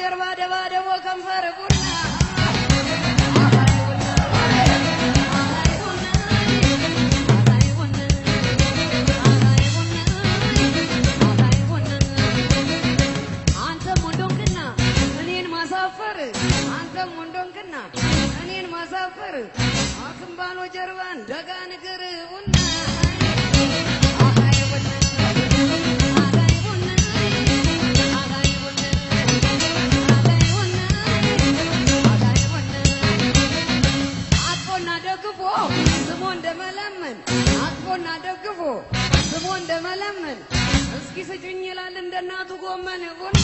ጀርባ ደባደቦ ከንፈር ቡና እኔን ማሳፈር አክምባሎ ጀርባን ደጋ ንግር ቡና አጥፎና ደግፎ ስሞ እንደመለመን አጥፎና ደግፎ ስሞ እንደመለመን እስኪ ስጭኝ ይላል እንደናቱ ጎመን ቡና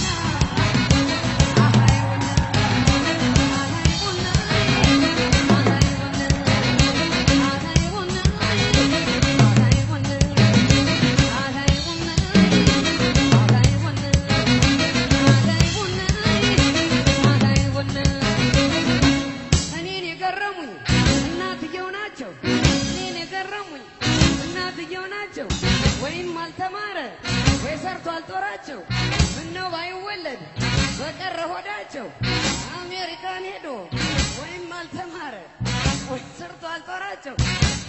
ወይም አልተማረ ወይ ሰርቶ አልጦራቸው ምነው ባይወለድ በቀረ ሆዳቸው አሜሪካን ሄዶ ወይም አልተማረ ወይ ሰርቶ አልጦራቸው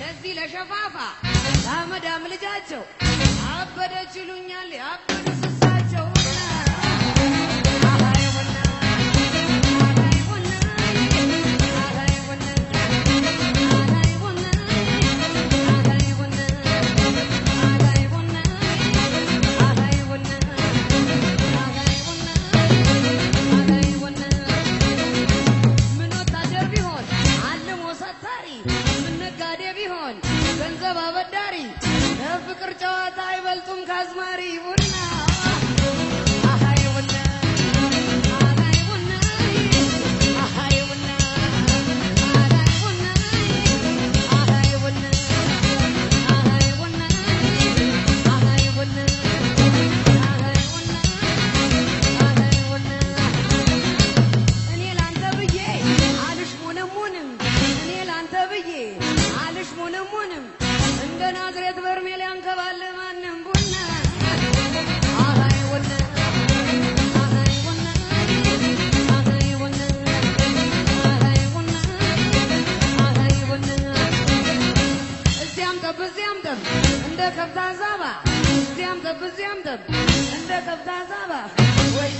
ለዚህ ለሸፋፋ ለአመዳም ልጃቸው አበደች ይሉኛል ያበዱ ስሳቸው ገንዘብ አበዳሪ ለፍቅር ጨዋታ አይበልጡም ካዝማሪ ቡና አሃይ ቡና አሃይ ቡና አሃይ ቡና አሃይ ቡና አሃይ ቡና አሃይ ቡና አሃይ ቡና አሃይ ቡና አሃይ ቡና እኔ ላንተ ብዬ አልሽ ሙንሙንም እኔ ላንተ ብዬ አልሽ ሙንሙንም እንደ ናዝሬት በርሜል ያንከባል ማንም ቡና አሃይ ቡና አሃይ ቡና አሃይ ቡና አሃይ ቡና አሃይ ቡና እዚያም ጠብ እንደ ከብታ ዛባ እዚያም ጠብ እንደ ከብታ ዛባ ወይ